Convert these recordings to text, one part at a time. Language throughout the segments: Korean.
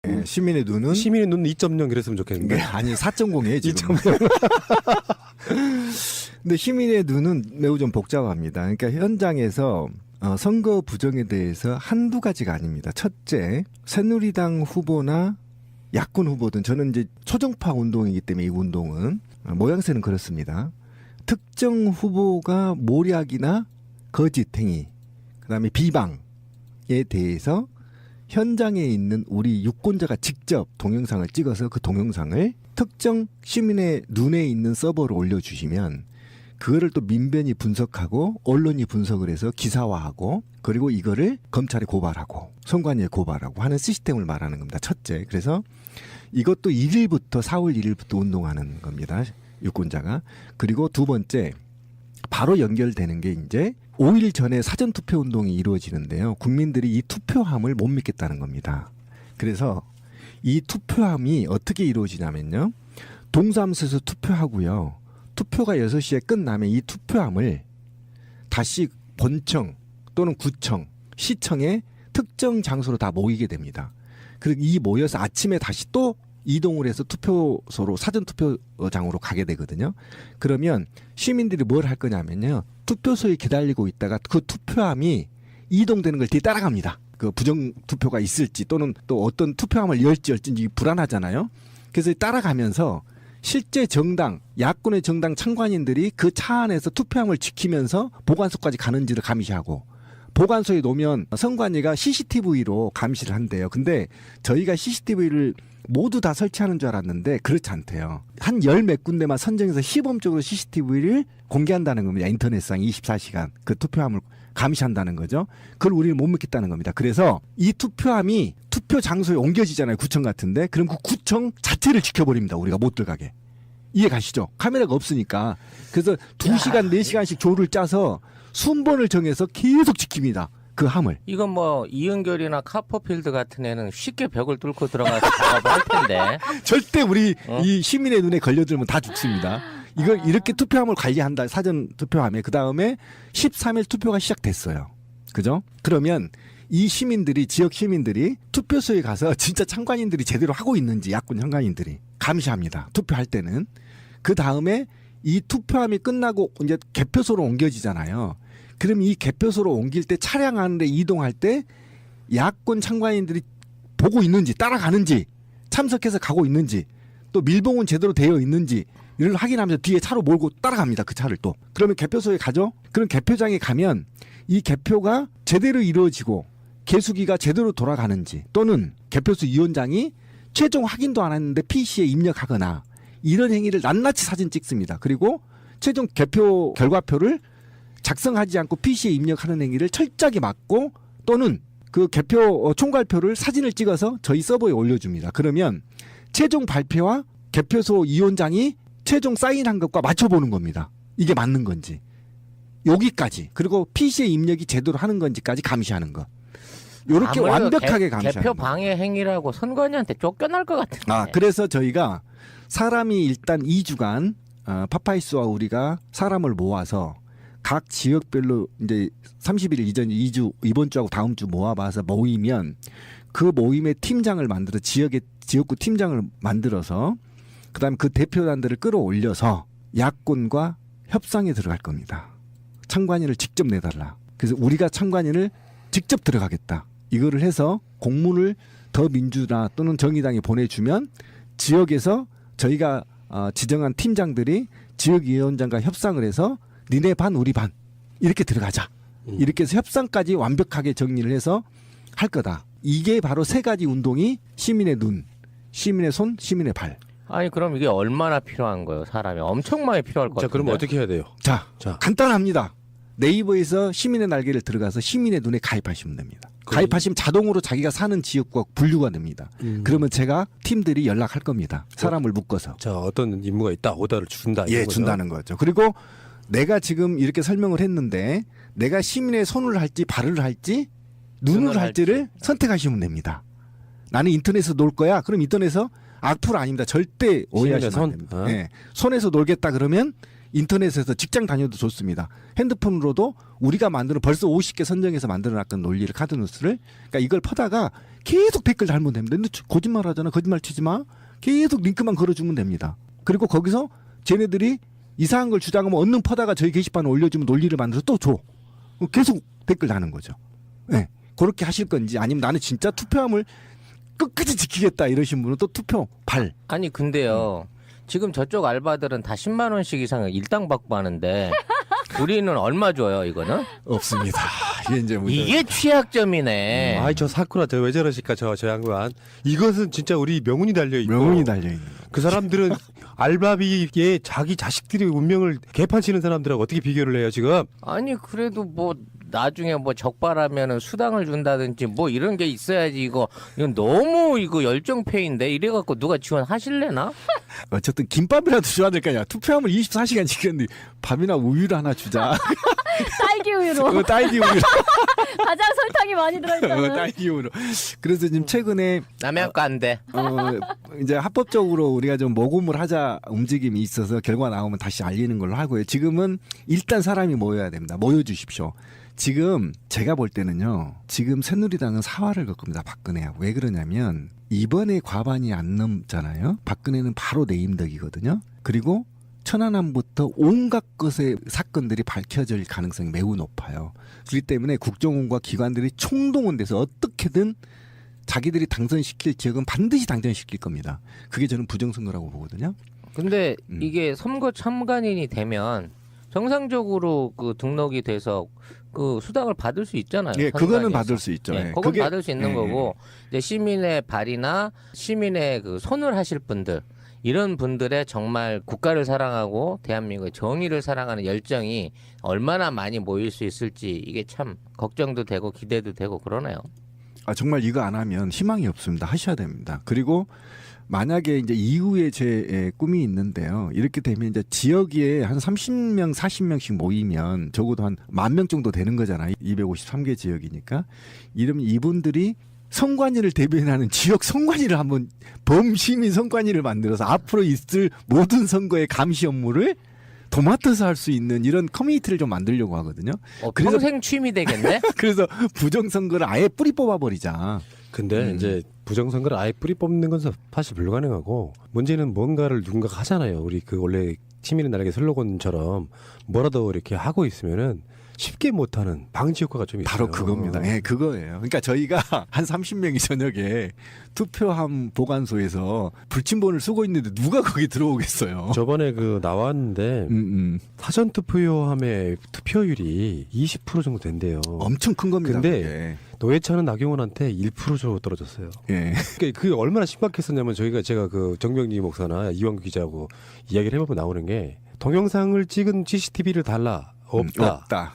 네, 시민의 눈은 2.0 그랬으면 좋겠는데. 네, 아니 4.0이에요 지금. 2.0. 근데 시민의 눈은 매우 좀 복잡합니다. 그러니까 현장에서 선거 부정에 대해서 한두 가지가 아닙니다. 첫째, 새누리당 후보나 야권 후보든 저는 이제 초정파 운동이기 때문에 이 운동은 모양새는 그렇습니다. 특정 후보가 모략이나 거짓 행위, 그다음에 비방에 대해서 현장에 있는 우리 유권자가 직접 동영상을 찍어서 그 동영상을 특정 시민의 눈에 있는 서버로 올려주시면 그거를 또 민변이 분석하고 언론이 분석을 해서 기사화하고 그리고 이거를 검찰에 고발하고 선관위에 고발하고 하는 시스템을 말하는 겁니다. 첫째. 그래서 이것도 1일부터 4월 1일부터 운동하는 겁니다. 유권자가. 그리고 두 번째, 바로 연결되는 게 이제 5일 전에 사전투표 운동이 이루어지는데요. 국민들이 이 투표함을 못 믿겠다는 겁니다. 그래서 이 투표함이 어떻게 이루어지냐면요. 동사무소에서 투표하고요. 투표가 6시에 끝나면 이 투표함을 다시 본청 또는 구청, 시청의 특정 장소로 다 모이게 됩니다. 그리고 이 모여서 아침에 다시 또 이동을 해서 투표소로 사전투표장으로 가게 되거든요. 그러면 시민들이 뭘 할 거냐면요. 투표소에 기다리고 있다가 그 투표함이 이동되는 걸 뒤에 따라갑니다. 그 부정투표가 있을지 또는 또 어떤 투표함을 열지 불안하잖아요. 그래서 따라가면서 실제 정당, 야권의 정당 참관인들이 그 차 안에서 투표함을 지키면서 보관소까지 가는지를 감시하고 보관소에 놓으면 선관위가 CCTV로 감시를 한대요. 근데 저희가 CCTV를 모두 다 설치하는 줄 알았는데 그렇지 않대요. 한 열 몇 군데만 선정해서 시범적으로 CCTV를 공개한다는 겁니다. 인터넷상 24시간 그 투표함을 감시한다는 거죠. 그걸 우리는 못 믿겠다는 겁니다. 그래서 이 투표함이 투표 장소에 옮겨지잖아요. 구청 같은데. 그럼 그 구청 자체를 지켜버립니다. 우리가 못 들어가게. 이해 가시죠? 카메라가 없으니까. 그래서 2시간, 4시간씩 조를 짜서 순번을 정해서 계속 지킵니다. 그 함을. 이건 뭐 이은결이나 카퍼필드 같은 애는 쉽게 벽을 뚫고 들어가서 작업을 할 텐데. 절대 우리 이 시민의 눈에 걸려들면 다 죽습니다. 이걸 이렇게 투표함을 관리한다. 사전 투표함에. 그다음에 13일 투표가 시작됐어요. 그죠? 그러면 이 시민들이 지역 시민들이 투표소에 가서 진짜 참관인들이 제대로 하고 있는지 야권 참관인들이 감시합니다. 투표할 때는. 그다음에 이 투표함이 끝나고 이제 개표소로 옮겨지잖아요. 그럼 이 개표소로 옮길 때 차량 안에 이동할 때 야권 참관인들이 보고 있는지 따라가는지 참석해서 가고 있는지 또 밀봉은 제대로 되어 있는지 이를 확인하면서 뒤에 차로 몰고 따라갑니다. 그 차를 또. 그러면 개표소에 가죠. 그럼 개표장에 가면 이 개표가 제대로 이루어지고 개수기가 제대로 돌아가는지 또는 개표소 위원장이 최종 확인도 안 했는데 PC에 입력하거나 이런 행위를 낱낱이 사진 찍습니다. 그리고 최종 개표 결과표를 작성하지 않고 PC에 입력하는 행위를 철저하게 막고 또는 그 개표 총괄표를 사진을 찍어서 저희 서버에 올려줍니다. 그러면 최종 발표와 개표소 위원장이 최종 사인한 것과 맞춰보는 겁니다. 이게 맞는 건지. 여기까지. 그리고 PC에 입력이 제대로 하는 건지까지 감시하는 것. 이렇게 완벽하게 감시하는 개표 것. 방해 행위라고 선관위한테 쫓겨날 것 같은데. 그래서 저희가 사람이 일단 2주간 파파이스와 우리가 사람을 모아서 각 지역별로 이제 30일 이전 2주 이번 주하고 다음 주 모아봐서 모이면 그 모임의 팀장을 만들어 지역구 팀장을 만들어서 그다음에 그 대표단들을 끌어올려서 야권과 협상에 들어갈 겁니다. 참관인을 직접 내달라. 그래서 우리가 참관인을 직접 들어가겠다. 이거를 해서 공문을 더민주나 또는 정의당에 보내주면 지역에서 저희가 지정한 팀장들이 지역위원장과 협상을 해서 니네 반 우리 반 이렇게 들어가자. 이렇게 해서 협상까지 완벽하게 정리를 해서 할 거다. 이게 바로 세 가지 운동이 시민의 눈, 시민의 손, 시민의 발. 아니 그럼 이게 얼마나 필요한 거예요? 사람이 엄청 많이 필요할 것 자, 같은데. 그럼 어떻게 해야 돼요? 자, 간단합니다. 네이버에서 시민의 날개를 들어가서 시민의 눈에 가입하시면 됩니다. 가입하시면 자동으로 자기가 사는 지역과 분류가 됩니다. 그러면 제가 팀들이 연락할 겁니다. 사람을 묶어서. 자, 어떤 임무가 있다. 오더를 준다. 예, 준다는 거죠. 그리고 내가 지금 이렇게 설명을 했는데 내가 시민의 손을 할지 발을 할지 눈을 할지를 선택하시면 됩니다. 나는 인터넷에서 놀 거야. 그럼 인터넷에서 악플 아닙니다. 절대 오해하시면 안 됩니다. 손에서 놀겠다 그러면 인터넷에서 직장 다녀도 좋습니다. 핸드폰으로도 우리가 만드는 벌써 50개 선정해서 만들어놨던 논리를 카드뉴스를 그러니까 이걸 퍼다가 계속 댓글 달면 됩니다. 근데 거짓말 하잖아. 거짓말 치지 마. 계속 링크만 걸어주면 됩니다. 그리고 거기서 쟤네들이 이상한 걸 주장하면 얼른 퍼다가 저희 게시판에 올려주면 논리를 만들어서 또 줘. 계속 댓글 다는 거죠. 네. 그렇게 하실 건지 아니면 나는 진짜 투표함을 끝까지 지키겠다 이러신 분은 또 투표 발. 아니 근데요. 지금 저쪽 알바들은 다 10만 원씩 이상 일당 받고 하는데 우리는 얼마 줘요 이거는? 없습니다. 이게 이제 문제. 이게 취약점이네. 아이 저 사쿠라 저 왜 저러실까 저 양반. 이것은 진짜 우리 명운이 달려 있고. 명운이 달려 있는. 그 사람들은 알바비에 자기 자식들의 운명을 개판치는 사람들하고 어떻게 비교를 해요 지금? 아니 그래도 뭐 나중에 뭐 적발하면은 수당을 준다든지 뭐 이런 게 있어야지 이건 너무 이거 열정페인데 이래갖고 누가 지원하실래나? 어쨌든 김밥이라도 줘야 될 거 아니야. 투표함을 24시간 지켰는데 밥이나 우유를 하나 주자. 딸기 우유로 딸기 우유. 가장 설탕이 많이 들어있다는. 딸기 우유. 그래서 지금 최근에 남의 거 안 돼. 이제 합법적으로 우리가 좀 모금을 하자 움직임이 있어서 결과 나오면 다시 알리는 걸로 하고요. 지금은 일단 사람이 모여야 됩니다. 모여주십시오. 지금 제가 볼 때는요. 지금 새누리당은 사활을 겪습니다. 박근혜하고. 왜 그러냐면 이번에 과반이 안 넘잖아요. 박근혜는 바로 내임덕이거든요. 그리고 천안함부터 온갖 것의 사건들이 밝혀질 가능성이 매우 높아요. 그렇기 때문에 국정원과 기관들이 총동원돼서 어떻게든 자기들이 당선시킬 지역은 반드시 당선시킬 겁니다. 그게 저는 부정선거라고 보거든요. 근데 이게 선거 참관인이 되면 정상적으로 그 등록이 돼서 그 수당을 받을 수 있잖아요. 예, 그거는 선관위에서. 받을 수 있죠. 예, 예, 그건 그게- 받을 수 있는 예, 거고 이제 시민의 발이나 시민의 그 손을 하실 분들 이런 분들의 정말 국가를 사랑하고 대한민국의 정의를 사랑하는 열정이 얼마나 많이 모일 수 있을지 이게 참 걱정도 되고 기대도 되고 그러네요. 정말 이거 안 하면 희망이 없습니다. 하셔야 됩니다. 그리고 만약에 이제 이후에 제 꿈이 있는데요. 이렇게 되면 이제 지역에 한 30명, 40명씩 모이면 적어도 한 10,000명 정도 되는 거잖아요. 253개 지역이니까. 이러면 이분들이 선관위를 대변하는 지역 선관위를 한번 범시민 선관위를 만들어서 앞으로 있을 모든 선거의 감시 업무를 도맡아서 할 수 있는 이런 커뮤니티를 좀 만들려고 하거든요. 그래서- 평생 취미 되겠네. 그래서 부정선거를 아예 뿌리 뽑아버리자. 근데 이제 부정선거를 아예 뿌리 뽑는 건 사실 불가능하고 문제는 뭔가를 누군가가 하잖아요. 우리 그 원래 시민의 나라의 슬로건처럼 뭐라도 이렇게 하고 있으면은 쉽게 못하는 방지 효과가 좀 있어요. 바로 그겁니다. 예, 그거예요. 그러니까 저희가 한 30명이 저녁에 투표함 보관소에서 불침번을 쓰고 있는데 누가 거기 들어오겠어요. 저번에 그 나왔는데 사전 투표함의 투표율이 20% 정도 된대요. 엄청 큰 겁니다. 근데 노회찬은 나경원한테 1% 정도 떨어졌어요. 그게. 예. 그러니까 그게 얼마나 심각했었냐면 제가 그 정병기 목사나 이완규 기자하고 이야기를 해보면 나오는 게 동영상을 찍은 CCTV를 달라 없다. 없다.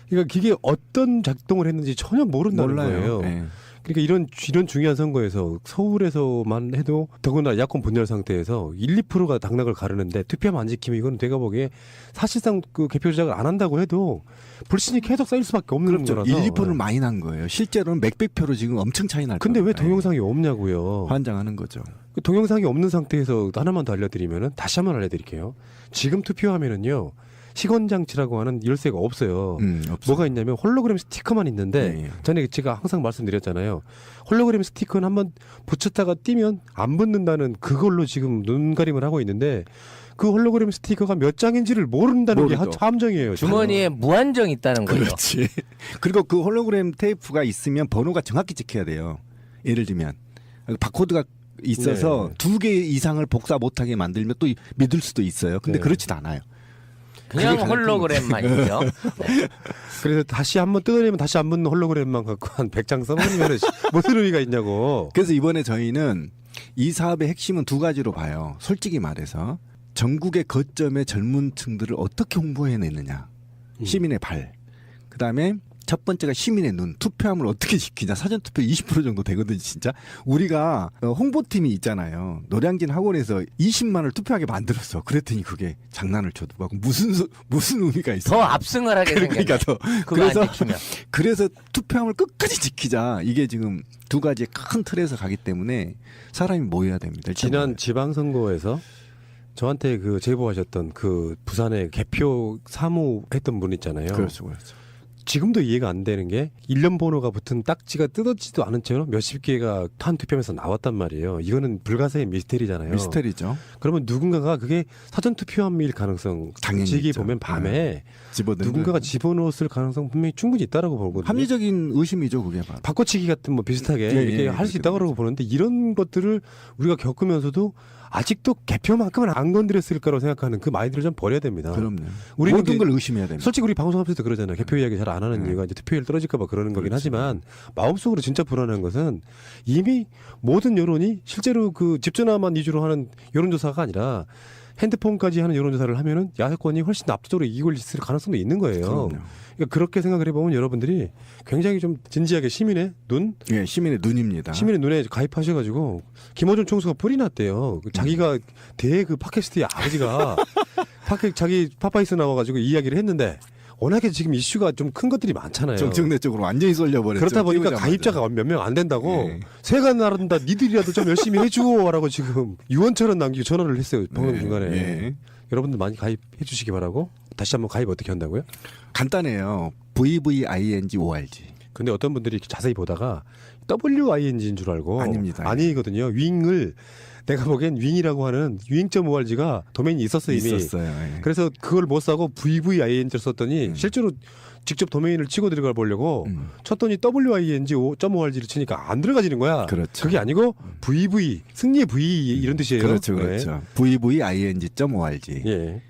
그러니까 그게 어떤 작동을 했는지 전혀 모른다는 몰라요. 거예요. 예. 그러니까 이런 중요한 선거에서 서울에서만 해도 더구나 야권 분열 상태에서 1, 2%가 당락을 가르는데 투표함 안 지키면 이건 내가 보기에 사실상 그 개표 조작을 안 한다고 해도 불신이 계속 쌓일 수밖에 없는 그렇죠. 거라서. 1, 2%는 많이 난 거예요. 실제로는 몇백 표로 지금 엄청 차이 날 근데 왜 겁니다. 동영상이 없냐고요. 예. 환장하는 거죠. 그 동영상이 없는 상태에서 하나만 더 알려드리면은 다시 한번 알려드릴게요. 지금 투표하면은요 시건 장치라고 하는 열쇠가 없어요. 없어요. 뭐가 있냐면 홀로그램 스티커만 있는데 예, 예. 전에 제가 항상 말씀드렸잖아요. 홀로그램 스티커는 한번 붙였다가 띄면 안 붙는다는 그걸로 지금 눈가림을 하고 있는데 그 홀로그램 스티커가 몇 장인지를 모른다는 게 모르죠. 함정이에요. 주머니에 무한정 있다는 거죠. 그렇지. 그리고 그 홀로그램 테이프가 있으면 번호가 정확히 찍혀야 돼요. 예를 들면 바코드가 있어서 네. 2개 이상을 복사 못하게 만들면 또 믿을 수도 있어요. 근데 네. 그렇지도 않아요. 그냥 그게 가장 홀로그램만이죠. 그래서 다시 한번 뜯어내면 다시 안 붙는 홀로그램만 갖고 한 100장 써버리면 무슨 의미가 있냐고. 그래서 이번에 저희는 이 사업의 핵심은 2가지로 봐요. 솔직히 말해서 전국의 거점의 젊은 층들을 어떻게 홍보해내느냐. 시민의 발. 그다음에 첫 번째가 시민의 눈. 투표함을 어떻게 지키냐. 사전투표 20% 정도 되거든요. 진짜. 우리가 홍보팀이 있잖아요. 노량진 학원에서 20만을 투표하게 만들었어. 그랬더니 그게 장난을 쳐도 하고 무슨 의미가 있어. 더 압승을 하게 생겼네. 그러니까 더. 그거 안 지키면. 그래서 투표함을 끝까지 지키자. 이게 지금 2가지의 큰 틀에서 가기 때문에 사람이 모여야 됩니다. 일단 지난 지방선거에서 저한테 그 제보하셨던 그 부산의 개표 사무했던 분 있잖아요. 그렇죠. 지금도 이해가 안 되는 게 1년 번호가 붙은 딱지가 뜯어지도 않은 채로 몇십 개가 한 투표함에서 나왔단 말이에요. 이거는 불가사의 미스테리잖아요. 미스터리죠. 그러면 누군가가 그게 사전 투표함일 가능성 당연히 지기 있죠. 보면 밤에 집어넣는 누군가가 집어넣었을 가능성 분명히 충분히 있다라고 보거든요. 합리적인 의심이죠, 그게 바로. 바꿔치기 같은 뭐 비슷하게 예, 이렇게 예, 할 수 그렇죠, 있다고 그렇죠. 보는데 이런 것들을 우리가 겪으면서도 아직도 개표만큼은 안 건드렸을 거라고 생각하는 그 마인드를 좀 버려야 됩니다. 그럼요. 우리는 모든 이제 걸 의심해야 됩니다. 솔직히 우리 방송하면서도 그러잖아요. 개표 이야기 잘 안 하는 이유가 이제 투표율 떨어질까봐 그러는 거긴 그렇죠. 하지만 마음속으로 진짜 불안한 것은 이미 모든 여론이 실제로 그 집전화만 위주로 하는 여론조사가 아니라 핸드폰까지 하는 여론조사를 하면은 야권이 훨씬 압도적으로 이기고 있을 가능성도 있는 거예요. 그럼요. 그러니까 그렇게 생각을 해보면 여러분들이 굉장히 좀 진지하게 시민의 눈, 예, 시민의 눈입니다. 시민의 눈에 가입하셔가지고 김어준 총수가 뿔이 났대요. 자기가 대 그 팟캐스트의 아버지가 자기 파파이스 나와가지고 이야기를 했는데 워낙에 지금 이슈가 좀 큰 것들이 많잖아요. 정청래 쪽으로 완전히 쏠려버렸죠. 그렇다 보니까 띄우자마자. 가입자가 몇 명 안 된다고 네. 새가 나른다 니들이라도 좀 열심히 해주고라고 지금 유언처럼 남기고 전화를 했어요. 방송 네, 중간에. 예. 여러분들 많이 가입해 주시기 바라고. 다시 한번 가입 어떻게 한다고요? 간단해요. VVING-ORG. 근데 어떤 분들이 이렇게 자세히 보다가 WING인 줄 알고 아닙니다. 아니거든요. 윙을 내가 보기엔 윙이라고 하는 윙.org가 도메인이 있었어요 이미. 있었어요. 예. 그래서 그걸 못 사고 VVING를 썼더니 실제로 직접 도메인을 치고 들어가 보려고 쳤더니 WING.org를 치니까 안 들어가지는 거야. 그렇죠. 그게 아니고 VV 승리의 V 이런 뜻이에요. 그렇죠, 네. 그렇죠. VVING.org. 예.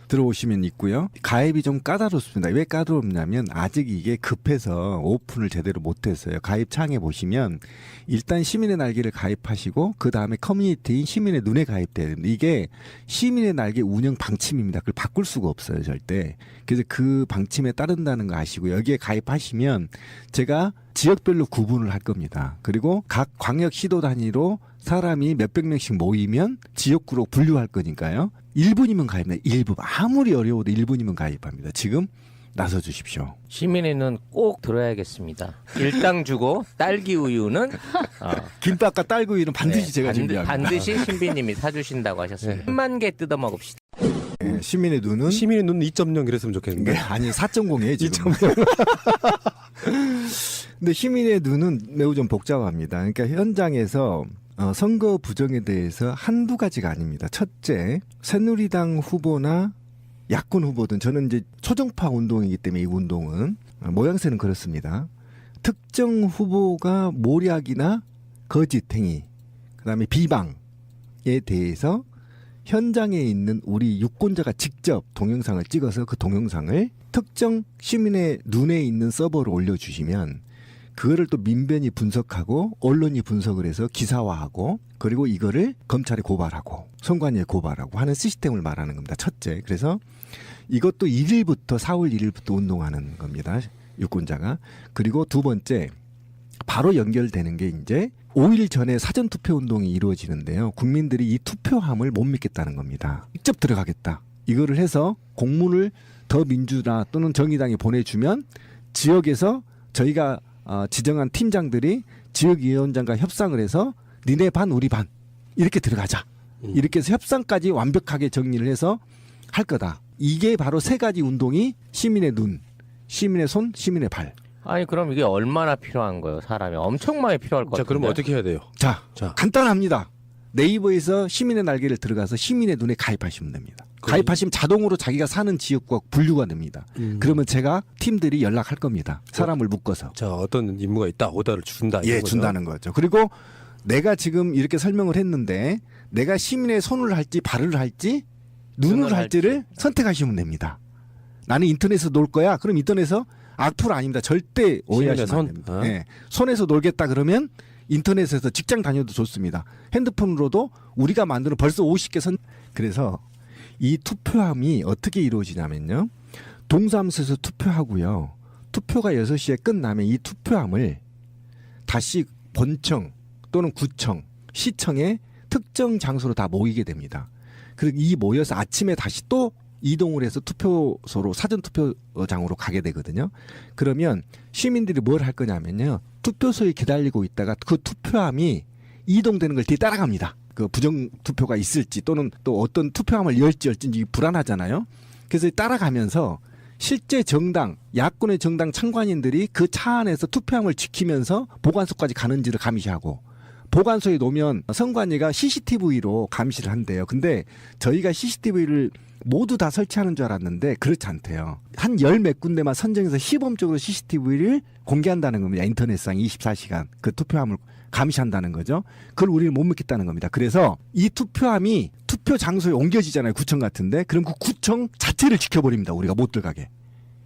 들어오시면 있고요. 가입이 좀 까다롭습니다. 왜 까다롭냐면 아직 이게 급해서 오픈을 제대로 못했어요. 가입 창에 보시면 일단 시민의 날개를 가입하시고 그 다음에 커뮤니티인 시민의 눈에 가입돼야 됩니다. 이게 시민의 날개 운영 방침입니다. 그걸 바꿀 수가 없어요, 절대. 그래서 그 방침에 따른다는 거 아시고 여기에 가입하시면 제가 지역별로 구분을 할 겁니다. 그리고 각 광역 시도 단위로 사람이 몇백 명씩 모이면 지역구로 분류할 거니까요. 1분이면 가입합니다. 1분. 아무리 어려워도 1분이면 가입합니다. 지금 나서 주십시오. 시민의 눈 꼭 들어야겠습니다. 일당 주고 딸기 우유는 김밥과 딸기우유는 반드시 네, 제가 준비합니다. 반드시 신비님이 사주신다고 하셨습니다. 10만 개 뜯어 먹읍시다. 예, 시민의 눈은 시민의 눈 2.0 그랬으면 좋겠는데. 네, 아니 4.0이에요 지금. 근데 시민의 눈은 매우 좀 복잡합니다. 그러니까 현장에서 선거 부정에 대해서 한두 가지가 아닙니다. 첫째, 새누리당 후보나 야권 후보든 저는 이제 초정파 운동이기 때문에 이 운동은 모양새는 그렇습니다. 특정 후보가 모략이나 거짓행위, 그다음에 비방에 대해서 현장에 있는 우리 유권자가 직접 동영상을 찍어서 그 동영상을 특정 시민의 눈에 있는 서버로 올려주시면 그거를 또 민변이 분석하고 언론이 분석을 해서 기사화하고 그리고 이거를 검찰에 고발하고 선관위에 고발하고 하는 시스템을 말하는 겁니다. 첫째. 그래서 이것도 1일부터 4월 1일부터 운동하는 겁니다. 유권자가. 그리고 두 번째 바로 연결되는 게 이제 5일 전에 사전투표 운동이 이루어지는데요. 국민들이 이 투표함을 못 믿겠다는 겁니다. 직접 들어가겠다. 이거를 해서 공문을 더 민주당 또는 정의당에 보내주면 지역에서 저희가 지정한 팀장들이 지역위원장과 협상을 해서 니네 반 우리 반 이렇게 들어가자. 이렇게 해서 협상까지 완벽하게 정리를 해서 할 거다. 이게 바로 세 가지 운동이 시민의 눈, 시민의 손, 시민의 발. 아니 그럼 이게 얼마나 필요한 거예요? 사람이 엄청 많이 필요할 것 자, 같은데. 그럼 어떻게 해야 돼요? 자, 자. 간단합니다. 네이버에서 시민의 날개를 들어가서 시민의 눈에 가입하시면 됩니다. 가입하시면 자동으로 자기가 사는 지역과 분류가 됩니다. 그러면 제가 팀들이 연락할 겁니다. 사람을 묶어서. 자, 어떤 임무가 있다. 오더를 준다. 이런 예, 거죠. 준다는 거죠. 그리고 내가 지금 이렇게 설명을 했는데 내가 시민의 손을 할지 발을 할지 눈을 눈을 할지를 할지. 선택하시면 됩니다. 나는 인터넷에서 놀 거야. 그럼 인터넷에서 악플 아닙니다. 절대 오해하시면 손. 안 됩니다. 어? 예. 손에서 놀겠다 그러면 인터넷에서 직장 다녀도 좋습니다. 핸드폰으로도 우리가 만드는 벌써 50개 선. 그래서 이 투표함이 어떻게 이루어지냐면요. 동사무소에서 투표하고요. 투표가 6시에 끝나면 이 투표함을 다시 본청 또는 구청, 시청의 특정 장소로 다 모이게 됩니다. 그리고 이 모여서 아침에 다시 또 이동을 해서 투표소로 사전투표장으로 가게 되거든요. 그러면 시민들이 뭘 할 거냐면요. 투표소에 기다리고 있다가 그 투표함이 이동되는 걸 뒤에 따라갑니다. 그 부정 투표가 있을지 또는 또 어떤 투표함을 열지 불안하잖아요. 그래서 따라가면서 실제 정당, 야권의 정당 참관인들이 그 차 안에서 투표함을 지키면서 보관소까지 가는지를 감시하고, 보관소에 놓으면 선관위가 CCTV로 감시를 한대요. 근데 저희가 CCTV를 모두 다 설치하는 줄 알았는데 그렇지 않대요. 한 열 몇 군데만 선정해서 시범적으로 CCTV를 공개한다는 겁니다. 인터넷상 24시간 그 투표함을 감시한다는 거죠. 그걸 우리는 못 믿겠다는 겁니다. 그래서 이 투표함이 투표 장소에 옮겨지잖아요. 구청 같은데. 그럼 그 구청 자체를 지켜버립니다. 우리가 못 들어가게.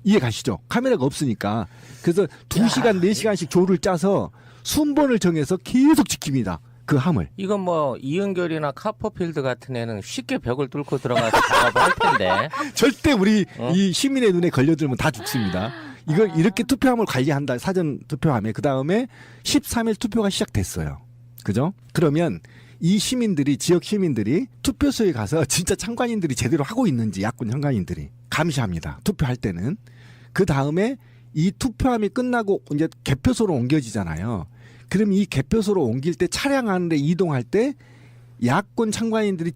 이해 가시죠? 카메라가 없으니까. 그래서 2시간, 4시간씩 조를 짜서 순번을 정해서 계속 지킵니다. 그 함을. 이건 뭐 이은결이나 카퍼필드 같은 애는 쉽게 벽을 뚫고 들어가서 작업을 할 텐데. 절대 우리 이 시민의 눈에 걸려들면 다 죽습니다. 이걸 이렇게 투표함을 관리한다. 사전 투표함에. 그다음에 13일 투표가 시작됐어요. 그죠? 그러면 이 시민들이, 지역 시민들이 투표소에 가서 진짜 참관인들이 제대로 하고 있는지, 야권 참관인들이 감시합니다. 투표할 때는. 그다음에 이 투표함이 끝나고 이제 개표소로 옮겨지잖아요. 그럼 이 개표소로 옮길 때 차량 안에 이동할 때 야권 참관인들이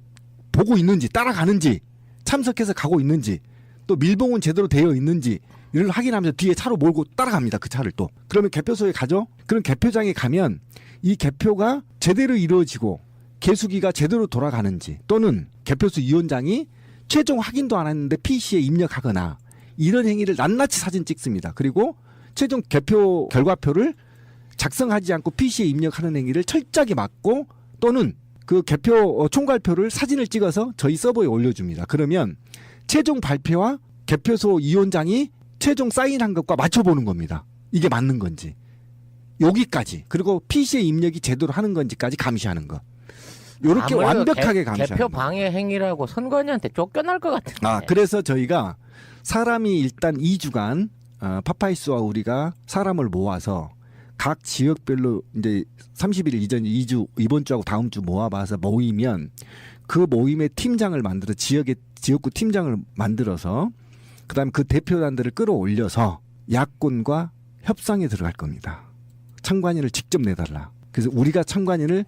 보고 있는지, 따라가는지, 참석해서 가고 있는지, 또 밀봉은 제대로 되어 있는지 이를 확인하면서 뒤에 차로 몰고 따라갑니다. 그 차를 또. 그러면 개표소에 가죠. 그럼 개표장에 가면 이 개표가 제대로 이루어지고 개수기가 제대로 돌아가는지, 또는 개표소 위원장이 최종 확인도 안 했는데 PC에 입력하거나 이런 행위를 낱낱이 사진 찍습니다. 그리고 최종 개표 결과표를 작성하지 않고 PC에 입력하는 행위를 철저하게 막고, 또는 그 개표 총괄표를 사진을 찍어서 저희 서버에 올려줍니다. 그러면 최종 발표와 개표소 위원장이 최종 사인한 것과 맞춰보는 겁니다. 이게 맞는 건지. 여기까지. 그리고 PC에 입력이 제대로 하는 건지까지 감시하는 것. 이렇게 아무래도 완벽하게 감시하는 개표 것. 방해 행위라고 선관위한테 쫓겨날 것 같은데. 그래서 저희가 사람이 일단 2주간 파파이스와 우리가 사람을 모아서 각 지역별로 이제 30일 이전 2주 이번 주하고 다음 주 모아봐서 모이면 그 모임의 팀장을 만들어 지역구 팀장을 만들어서 그다음에 그 대표단들을 끌어올려서 야권과 협상에 들어갈 겁니다. 참관인을 직접 내달라. 그래서 우리가 참관인을